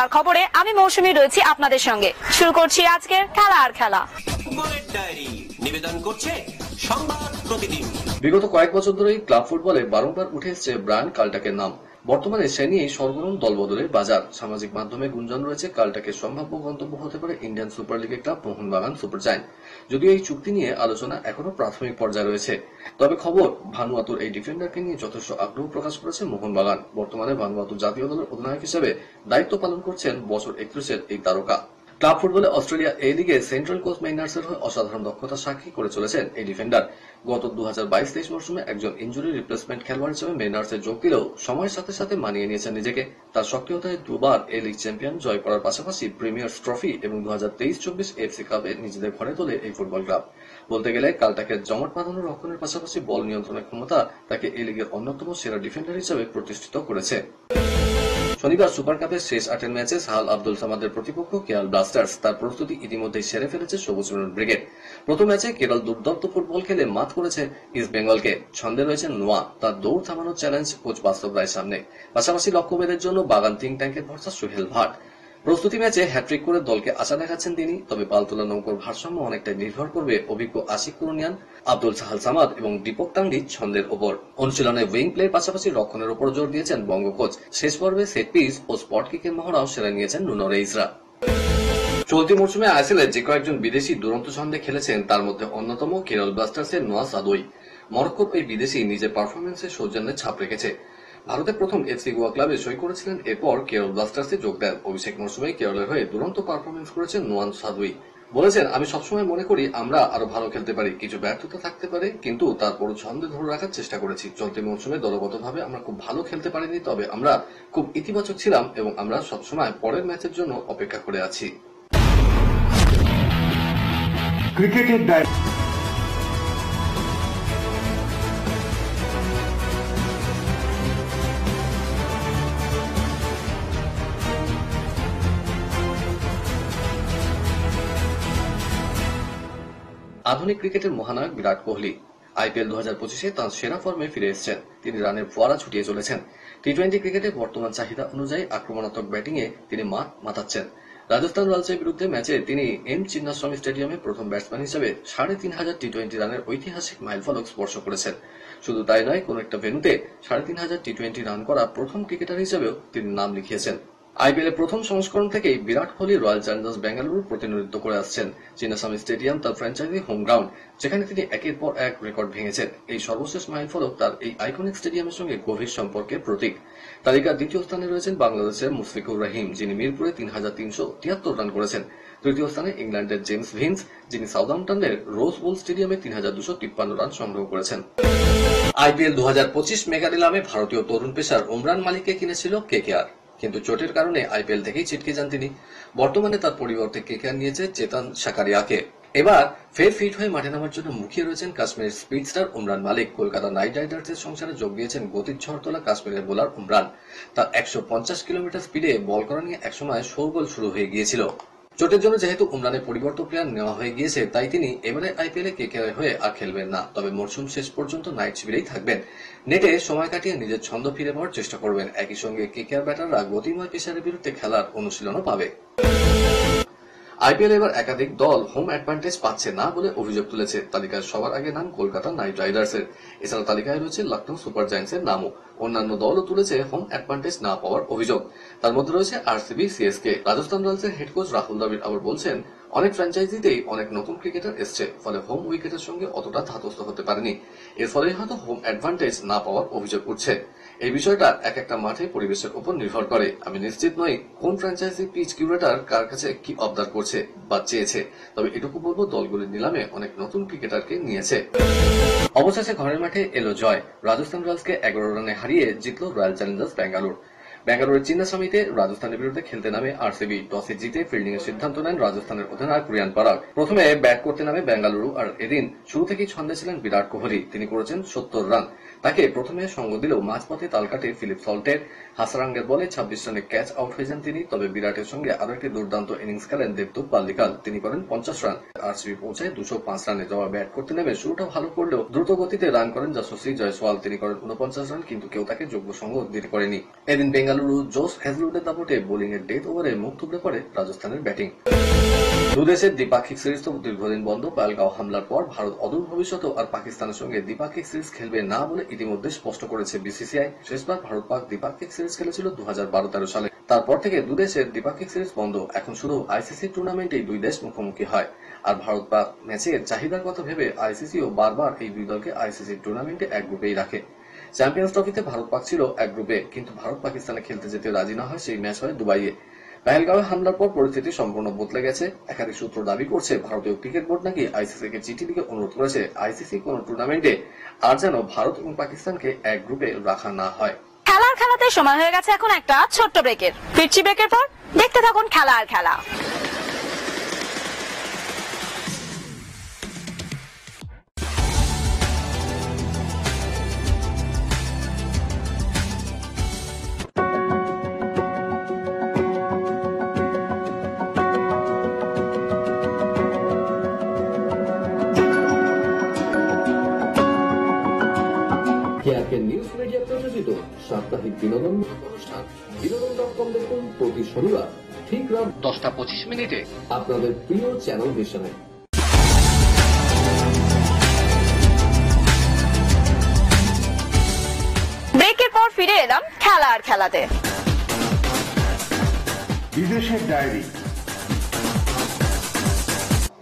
এখনকার খবরে আমি মৌসুমী রয়েছি আপনাদের সঙ্গে। শুরু করছি আজকের খেলা আর খেলা। নিবেদন করছে সংবাদ প্রতিদিন। বিগত কয়েক বছর ধরেই ক্লাব ফুটবলে বারংবার উঠে এসেছে ব্রায়ান কালটাকের নাম। বর্তমানে সে নিয়েই সরগরম দলবদলের বাজার। সামাজিক মাধ্যমে গুঞ্জন রয়েছে কালটাকের সম্ভাব্য গন্তব্য হতে পারে ইন্ডিয়ান সুপার লিগের ক্লাব মোহনবাগান সুপার জায়ান্ট। যদিও এই চুক্তি নিয়ে আলোচনা এখনো প্রাথমিক পর্যায়ে রয়েছে। তবে খবর, ভানুয়াতুর এই ডিফেন্ডারকে নিয়ে যথেষ্ট আগ্রহ প্রকাশ করেছে মোহনবাগান। বর্তমানে ভানুয়াতু জাতীয় দলের অধিনায়ক হিসেবে দায়িত্ব পালন করছেন বছর 31-এর এই তারকা। ক্লাব ফুটবলে অস্ট্রেলিয়া এ লিগে সেন্ট্রাল কোস্ট মেইনার্সের হয়ে অসাধারণ দক্ষতা সাক্ষী করে চলেছেন এই ডিফেন্ডার। গত 2022-23 মৌসুমে একজন ইনজুরি রিপ্লেসমেন্ট খেলোয়াড় হিসেবে মেইনার্সে যোগ দিলেও সময়ের সাথে সাথে মানিয়ে নিয়েছেন নিজেকে। তার সক্রিয়তায় দুবার এ লিগ চ্যাম্পিয়ন জয় করার পাশাপাশি প্রিমিয়ার্স ট্রফি এবং 2023-24 এফসি কাপে নিজেদের ঘরে তোলে এই ফুটবল ক্লাব। বলতে গেলে কালটাকে জমাট বাঁধানো রক্ষণের পাশাপাশি বল নিয়ন্ত্রণের ক্ষমতা তাকে এ লিগের অন্যতম সেরা ডিফেন্ডার হিসেবে প্রতিষ্ঠিত করেছে। শনিবার সুপার কাপের শেষ 8 ম্যাচে সাহাল আব্দুল সামাদের প্রতিপক্ষ কেরল ব্লাস্টার্স তার প্রস্তুতি ইতিমধ্যেই সেরে ফেলেছে সবুজ মেরুন ব্রিগেড। প্রথম ম্যাচে কেরল দুর্দান্ত ফুটবল খেলে মাত করেছে ইস্ট বেঙ্গলকে। ছন্দে রয়েছে নোয়া, তার দৌড় থামানোর চ্যালেঞ্জ কোচ বাস্তব রায়ের সামনে। পাশাপাশি লক্ষ্যভেদের জন্য বাগান থিঙ্ক ট্যাঙ্কের ভরসা সোহেল ভাট। প্রস্তুতি ম্যাচে হ্যাট্রিক করে দলকে আশা দেখাচ্ছেন তিনি। তবে পালতোলা নৌকোর ভারসাম্য অনেকটাই নির্ভর করবে অভিজ্ঞ আশিক কুরুনিয়ান, আব্দুল সাহাল সামাদ এবং দীপক টাঙ্গি ছন্দের ওপর। অনুশীলনে উইং প্লের পাশাপাশি রক্ষণের ওপর জোর দিয়েছেন বঙ্গ কোচ। শেষ পর্বে সেট পিস ও স্পট কিকের মহড়াও সেরে নিয়েছেন নুনো রেইসরা। চলতি মৌসুমে আইএসএলে যে কয়েকজন বিদেশি দুরন্ত ছন্দে খেলেছেন তার মধ্যে অন্যতম কেরল ব্লাস্টার্সের নোয়া সাদোই। মরক্কোর এই বিদেশি নিজের পারফরমেন্সে সৌজন্যের ছাপ রেখেছে। ভারতের প্রথম এফসি গোয়া ক্লাবে সই করেছিলেন, এরপর কেরল ব্লাস্টার্সে যোগ দেন। অভিষেক মৌসুমে কেরলের হয়ে দুরন্ত পারফরমেন্স করেছেন নোয়ান সাদুই। বলেছেন, আমি সবসময় মনে করি আমরা আরো ভালো খেলতে পারি, কিছু ব্যর্থতা থাকতে পারে, কিন্তু তারপর ছন্দে ধরে রাখার চেষ্টা করেছি। চলতি মৌসুমে দলগতভাবে আমরা খুব ভালো খেলতে পারিনি, তবে আমরা খুব ইতিবাচক ছিলাম এবং আমরা সবসময় পরের ম্যাচের জন্য অপেক্ষা করে আছি। ক্রিকেটের আধুনিক ক্রিকেটের মহানায়ক বিরাট কোহলি আইপিএল 2025-এ তাঁর সেরা ফর্মে ফিরে এসেছেন। তিনি রানের ফোয়ারা ছুটিয়ে চলেছেন। টি-20 ক্রিকেটে বর্তমান চাহিদা অনুযায়ী আক্রমণাত্মক ব্যাটিংয়ে তিনি মাঠ মাতাচ্ছেন। রাজস্থান রয়্যালসের বিরুদ্ধে ম্যাচে তিনি এম চিন্নাস্বামী স্টেডিয়ামে প্রথম ব্যাটসম্যান হিসেবে 3,500 টি-20 রানের ঐতিহাসিক মাইলফলক স্পর্শ করেছেন। শুধু তাই নয়, কোন একটা ভেন্যুতে 3,500 টি-20 রান করা প্রথম ক্রিকেটার হিসেবেও তিনি নাম লিখিয়েছেন। আইপিএল এর প্রথম সংস্করণ থেকেই বিরাট কোহলি রয়্যাল চ্যালেঞ্জার্স বেঙ্গালুরুর প্রতিনিধিত্ব করে আসছেন। চিন্নাস্বামী স্টেডিয়াম তার ফ্র্যাঞ্চাইজি হোম গ্রাউন্ড, যেখানে তিনি একের পর এক রেকর্ড ভেঙেছেন। এই সর্বশেষ মাইলফলক তার এই আইকনিক স্টেডিয়ামের সঙ্গে গভীর সম্পর্কের প্রতীক। তালিকার দ্বিতীয় স্থানে রয়েছেন বাংলাদেশের মুশফিকুর রহিম, যিনি মিরপুরে 3,373 রান করেছেন। তৃতীয় স্থানে ইংল্যান্ডের জেমস ভিন্স, যিনি সাউদাম্পটনের রোজ বোল স্টেডিয়ামে 3,253 রান সংগ্রহ করেছেন। আইপিএল 2025 মেগা নিলামে ভারতীয় তরুণ পেসার উমরান মালিককে কিনেছিল কেকেআর, কিন্তু চোটের কারণে আইপিএল থেকেই ছিটকে যান তিনি। বর্তমানে তার পরিবর্তে কেকেআর নিয়েছে চেতন সাকারিয়াকে। এবার ফের ফিট হয়ে মাঠে নামার জন্য মুখিয়ে রয়েছেন কাশ্মীরের স্পিড স্টার উমরান মালিক। কলকাতা নাইট রাইডার্সের সংসারে যোগ দিয়েছেন গতির ঝড় তোলা কাশ্মীরের বোলার উমরান। তার 150 কিলোমিটার স্পিডে বল করা নিয়ে একসময় শোরগোল শুরু হয়ে গিয়েছিল। চোটের জন্য যেহেতু উমরানের পরিবর্তন প্লেয়ার নেওয়া হয়ে গিয়েছে, তাই তিনি এবারে আইপিএল এ কেকেআর হয়ে আর খেলবেন না। তবে মরশুম শেষ পর্যন্ত নাইট শিবিরেই থাকবেন। নেটে সময় কাটিয়ে নিজের ছন্দ ফিরে পাওয়ার চেষ্টা করবেন। একই সঙ্গে কেকেআর ব্যাটাররা গতিময় পেসারের বিরুদ্ধে খেলার অনুশীলনও পাবে। আইপিএল এবার একাধিক দল হোম অ্যাডভান্টেজ পাচ্ছে না বলে অভিযোগ তুলেছে। তালিকায় সবার আগে নাম কলকাতা নাইট রাইডার্সের। এছাড়া তালিকায় রয়েছে লখনৌ সুপার জায়ান্টসের নামও। অন্যান্য দলও তুলেছে হোম অ্যাডভান্টেজ না পাওয়ার অভিযোগ। তার মধ্যে রয়েছে আরসিবি, সিএসকে। রাজস্থান রয়্যালসের হেড কোচ রাহুল দ্রাবিড় আবার বলছেন, অনেক ফ্র্যাঞ্চাইজিতেই অনেক নতুন ক্রিকেটার এসছে, ফলে হোম উইকেটের সঙ্গে অতটা ধাতস্থ হতে পারেনি। এর ফলে হয়তো হোম অ্যাডভান্টেজ না পাওয়ার অভিযোগ উঠছে। এই বিষয়টা এক একটা মাঠে পরিবেশের উপর নির্ভর করে। আমি নিশ্চিত নই কোন ফ্র্যাঞ্চাইজি পিচ কিউরেটর কার কাছে কি অবদার করছে বা চেয়েছে, তবে এটুকু বলবো দলগুলির নিলামে অনেক নতুন ক্রিকেটারকে নিয়েছে। অবশেষে ঘরের মাঠে এলো জয়। রাজস্থান রয়্যালসকে 11 রানে হারিয়ে জিতল রয়্যাল চ্যালেঞ্জার্স বেঙ্গালুরু। বেঙ্গালুরুর চিন্নাস্বামীতে রাজস্থানের বিরুদ্ধে খেলতে নামে আরসিবি। টসে জিতে ফিল্ডিং এর সিদ্ধান্ত নেন রাজস্থানের অধিনায়ক রিয়ান পরাগ। প্রথমে ব্যাট করতে নামে বেঙ্গালুরু, আর এদিন শুরু থেকেই ছন্দে ছিলেন বিরাট কোহলি। তিনি করেছেন 70 রান। তাকে প্রথমে সঙ্গ দিলেও মাঝপথে তাল কাটে ফিলিপ সল্টের। হাসারাঙ্গের বলে 26 রানে ক্যাচ আউট হয়ে যান তিনি। তবে বিরাটের সঙ্গে আরো একটি দুর্দান্ত ইনিংস খেলেন দেবদূত পাল্লিকাল। তিনি করেন 50 রান। আরসিবি পৌঁছায় 205 রানে। জবাব ব্যাট করতে নেমে শুরুটা ভালো করলেও দ্রুত গতিতে রান করেন যশস্বী জয়সওয়াল। তিনি করেন 49 রান, কিন্তু কেউ তাকে যোগ্য সঙ্গ দিতে করেনি। এদিন বেঙ্গালুরু বেঙ্গালুরু জোস হেজলউডের দাপটে বোলিং এর ডেথ ওভারে মুখ থুবড়ে পড়ে রাজস্থানের ব্যাটিং। দুদেশের দ্বিপাক্ষিক সিরিজ তো দীর্ঘদিন বন্ধ। পাহেলগাঁও হামলার পর ভারত অদূর ভবিষ্যতে আর পাকিস্তানের সঙ্গে দ্বিপাক্ষিক সিরিজ খেলবে না বলে ইতিমধ্যে স্পষ্ট করেছে বিসিসিআই। শেষবার ভারত পাক দ্বিপাক্ষিক সিরিজ খেলেছিল 2012-13 সালে। তারপর থেকে দুদেশের দ্বিপাক্ষিক সিরিজ বন্ধ। এখন শুধু আইসিসি টুর্নামেন্টেই দুই দেশ মুখোমুখি হয়। আর ভারত পাক ম্যাচের চাহিদার কথা ভেবে আইসিসিও বারবার এই দুই দলকে আইসিসি টুর্নামেন্টে এক গ্রুপেই রাখে। চ্যাম্পিয়ন্স ট্রফিতে ভারত পাক ছিল এক গ্রুপে, কিন্তু ভারত পাকিস্তানে খেলতে যেতে রাজি না হয় সেই ম্যাচ হয় দুবাইয়ে। পেহেলগাঁওয়ে হামলার পর পরিস্থিতি সম্পূর্ণ বদলে গেছে। একাধিক সূত্র দাবি করছে ভারতীয় ক্রিকেট বোর্ড নাকি আইসিসি কে চিঠি লিখে অনুরোধ করেছে আইসিসি কোন টুর্নামেন্টে আর যেন ভারত এবং পাকিস্তানকে এক গ্রুপে রাখা না হয়। খেলার খেলাতে সময় হয়ে গেছে এখন একটা ছোট্ট ব্রেকের। ফিরছি ব্রেকের পর, দেখতে থাকুন খেলা আর খেলা। নিউজ মিডিয়া প্রযোজিত সাপ্তাহিক বিনোদন অনুষ্ঠান বিনোদন.com দেখুন প্রতি শনিবার ঠিক রাত 10:25 আপনাদের প্রিয় চ্যানেল ভিশনে। ব্রেকের পর ফিরে এলাম খেলা আর খেলাতে। বিদেশের ডায়েরি।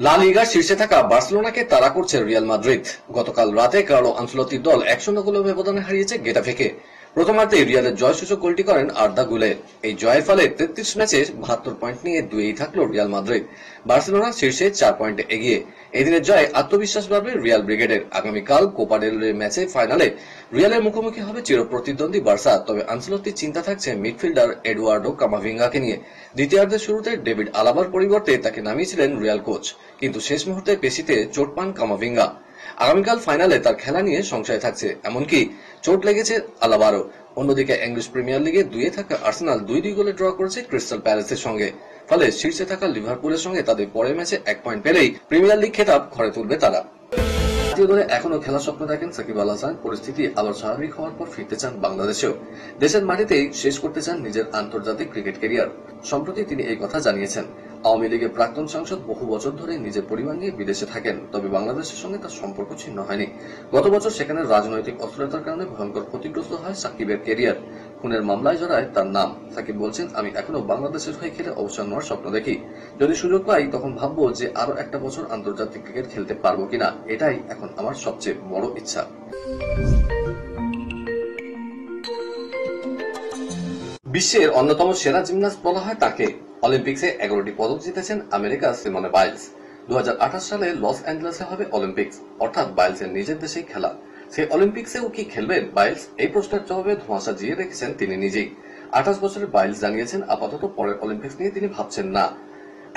লা লিগার শীর্ষে থাকা বার্সেলোনাকে তাড়া করছে রিয়াল মাদ্রিদ। গতকাল রাতে কার্লো আনচেলত্তির দল 1-0 গোলের ব্যবধানে হারিয়েছে গেটাফেকে। প্রথমার্ধে রিয়ালের জয়সূচক গোলটি করেন আর্দা গুলের। এই জয়ের ফলে 33 ম্যাচে 72 পয়েন্ট নিয়ে দুইয়েই থাকলো রিয়াল মাদ্রিদ। বার্সেলোনা শীর্ষে 4 পয়েন্টে এগিয়ে। এদিনের জয়ে আত্মবিশ্বাস বাড়বে রিয়াল ব্রিগেডের। আগামীকাল কোপা ডেল রে ম্যাচে ফাইনালে রিয়ালের মুখোমুখি হবে চিরপ্রতিদ্বন্দ্বী বার্সা। তবে আনচেলত্তির চিন্তা থাকছে মিডফিল্ডার এডুয়ার্ডো কামাভিঙ্গাকে নিয়ে। দ্বিতীয়ার্ধের শুরুতে ডেভিড আলাবার পরিবর্তে তাকে নামিয়েছিলেন রিয়াল কোচ, কিন্তু শেষ মুহূর্তে পেশিতে চোট পান কামাভিঙ্গা। আগামীকাল ফাইনালে তার খেলা নিয়ে সংশয় থাকছে, এমনকি চোট লেগেছে আলাবারও। অন্যদিকে ইংলিশ প্রিমিয়ার লিগে 2-এ থাকা আর্সেনাল 2-2 গোলে ড্র করেছে ক্রিস্টাল প্যালেসের সঙ্গে। ফলে শীর্ষে থাকা লিভারপুলের সঙ্গে তাদের পরের ম্যাচে 1 পয়েন্ট পেলেই প্রিমিয়ার লিগ খেতাব ঘরে তুলবে তারা। জাতীয় দলে এখনো খেলার স্বপ্ন দেখেন সাকিব আল হাসান। পরিস্থিতি আবার স্বাভাবিক হওয়ার পর ফিরতে চান বাংলাদেশেও। দেশের মাটিতেই শেষ করতে চান নিজের আন্তর্জাতিক ক্রিকেট ক্যারিয়ার। সম্প্রতি তিনি এই কথা জানিয়েছেন। আওয়ামী লীগের প্রাক্তন সাংসদ বহু বছর ধরে নিজের পরিবার নিয়ে বিদেশে থাকেন, তবে বাংলাদেশের সঙ্গে তার সম্পর্ক ছিন্ন হয়নি। গত বছর সেখানে রাজনৈতিক অস্থিরতার কারণে ভয়ঙ্কর ক্ষতিগ্রস্ত হয় সাকিবের ক্যারিয়ার। খুনের মামলায় জড়ায় তার নাম। সাকিব বলছেন, আমি এখনো বাংলাদেশের হয়ে খেলে অবসর নেওয়ার স্বপ্ন দেখি। যদি সুযোগ পাই তখন ভাববো যে আরো একটা বছর আন্তর্জাতিক ক্রিকেট খেলতে পারবো কিনা। এটাই এখন আমার সবচেয়ে বড় ইচ্ছা। বিশ্বের অন্যতম সেরা জিমন্যাস্ট বলা হয় তাকে। অলিম্পিক্সে 11টি পদক জিতেছেন আমেরিকার সিমোনে বাইলস। 2028 সালে লস অ্যাঞ্জেলেসে হবে অলিম্পিক্স, অর্থাৎ বাইলসের নিজের দেশেই খেলা। সেই অলিম্পিক্সেও কি খেলবেন বাইলস? এই প্রশ্নের জবাবে ধোঁয়াশা জিয়ে রেখেছেন তিনি নিজেই। 28 বছরের বাইলস জানিয়েছেন আপাতত পরের অলিম্পিক্স নিয়ে তিনি ভাবছেন না।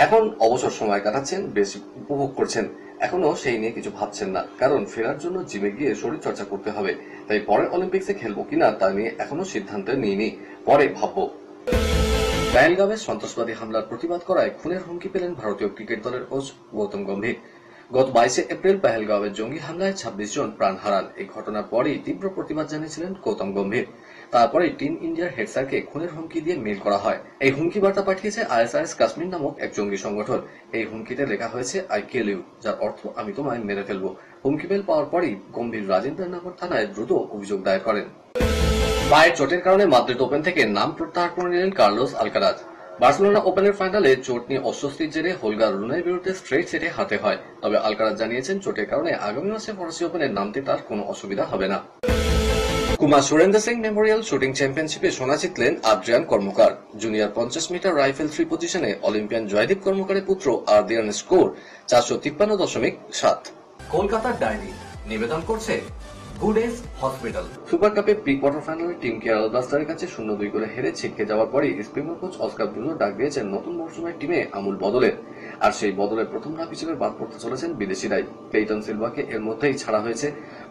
এখন অবসর সময় কাটাচ্ছেন, বেশ উপভোগ করছেন। এখনো সেই নিয়ে কিছু ভাবছেন না, কারণ ফেরার জন্য জিমে গিয়ে শরীর চর্চা করতে হবে। তাই পরের অলিম্পিক্সে খেলবো কিনা তা নিয়ে এখনো সিদ্ধান্ত নিইনি, পরে ভাববো। পেহেলগাঁওয়ে সন্ত্রাসবাদী হামলার প্রতিবাদ করায় খুনের হুমকি পেলেন ভারতীয় ক্রিকেট দলের কোচ গৌতম গম্ভীর। গত 22 এপ্রিল পেহেলগাঁওয়ের জঙ্গি হামলায় 26 জন প্রাণ হারান। এই ঘটনার পরেই তীব্র প্রতিবাদ জানিয়েছিলেন গৌতম গম্ভীর। তারপরে টিম ইন্ডিয়ার হেড স্যারকে খুনের হুমকি দিয়ে মেইল করা হয়। এই হুমকি বার্তা পাঠিয়েছে আইএসআইএস কাশ্মীর নামক এক জঙ্গি সংগঠন। এই হুমকিতে লেখা হয়েছে আই কিল ইউ, যার অর্থ আমি তোমায় মেরে ফেলবো। হুমকি মেল পাওয়ার পরই গম্ভীর রাজেন্দ্রনগর থানায় দ্রুত অভিযোগ দায়ের করেন। পায়ের চোটের কারণে মাদ্রিদ ওপেন থেকে নাম প্রত্যাহার করে নিলেন কার্লোস আলকারাজ। বার্সেলোনা ওপেনের ফাইনালে চোট নিয়ে অস্বস্তির জেরে হোলগার রুনের বিরুদ্ধে স্ট্রেট সেটে হারতে হয়। তবে আলকারাজ জানিয়েছেন চোটের কারণে আগামী মাসে ফরাসি ওপেনে নামতে তার কোনো অসুবিধা হবে না। কুমার সুরেন্দ্র সিং মেমোরিয়াল শুটিং চ্যাম্পিয়নশিপে সোনা জিতলেন আদ্রিয়ান কর্মকার। জুনিয়র 50 মিটার রাইফেল থ্রি পজিশনে অলিম্পিয়ান জয়দীপ কর্মকারের পুত্র আদ্রিয়ানের স্কোর 453.7। কলকাতার ডায়েরি নিবেদন করছে গুডেস হসপিটাল। সুপার কাপে প্রি কোয়ার্টার ফাইনালে টিম কেরালা ব্লাস্টারের কাছে 0-2 গোলে হেরে ছিটকে যাওয়ার পরই স্পেনীয় কোচ অস্কার ব্রুনো ডাক দিয়েছেন নতুন মৌসুমের টিমে আমূল বদলের। আর সেই বদলের প্রথম ধাপ হিসেবে বাদ পড়তে চলেছেন বিদেশিরাই। ক্লেইটন সিলভাকে এর মধ্যেই ছাড়া হয়েছে।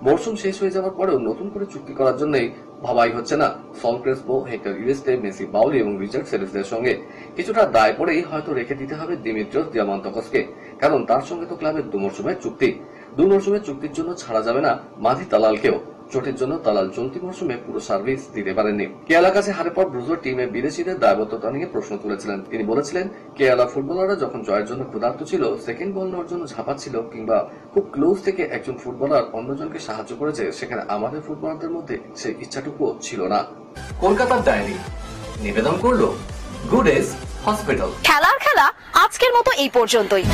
মৌসুম শেষ হয়ে যাওয়ার পরেও নতুন করে চুক্তি করার জন্যই ভাবাই হচ্ছে না সল ক্রেসপো, হেক্টর ইউরেস্টে, মেসি বাউলি এবং রিচার্ড সেরেসদের সঙ্গে। কিছুটা দায় পড়েই হয়তো রেখে দিতে হবে দিমিত্রিয়স দিয়ামান্তকসকে, কারণ তার সঙ্গে তো ক্লাবের 2 মৌসুমের চুক্তি। 2 মৌসুমের চুক্তির জন্য ছাড়া যাবে না মাধি তালালকেও। চোটের জন্য দালাল চলতি মৌসুমে পুরো সার্ভিস দিতে পারেননি। কেয়ালার কাছে হারের পর ব্রুজো টিমে বিদেশিদের দায়বদ্ধতা নিয়ে প্রশ্ন তুলেছিলেন। তিনি বলেছিলেন, কেয়ালা ফুটবলাররা যখন জয়ের জন্য ক্ষুধার্ত ছিল, সেকেন্ড বল নেওয়ার জন্য ঝাঁপাচ্ছিল কিংবা খুব ক্লোজ থেকে একজন ফুটবলার অন্যজনকে সাহায্য করেছে, সেখানে আমাদের ফুটবলারদের মধ্যে সেই ইচ্ছাটুকুও ছিল না। কলকাতার ডায়েরি নিবেদন করলো গুড এজ হসপিটাল। খেলার খেলা আজকের মতো এই পর্যন্তই।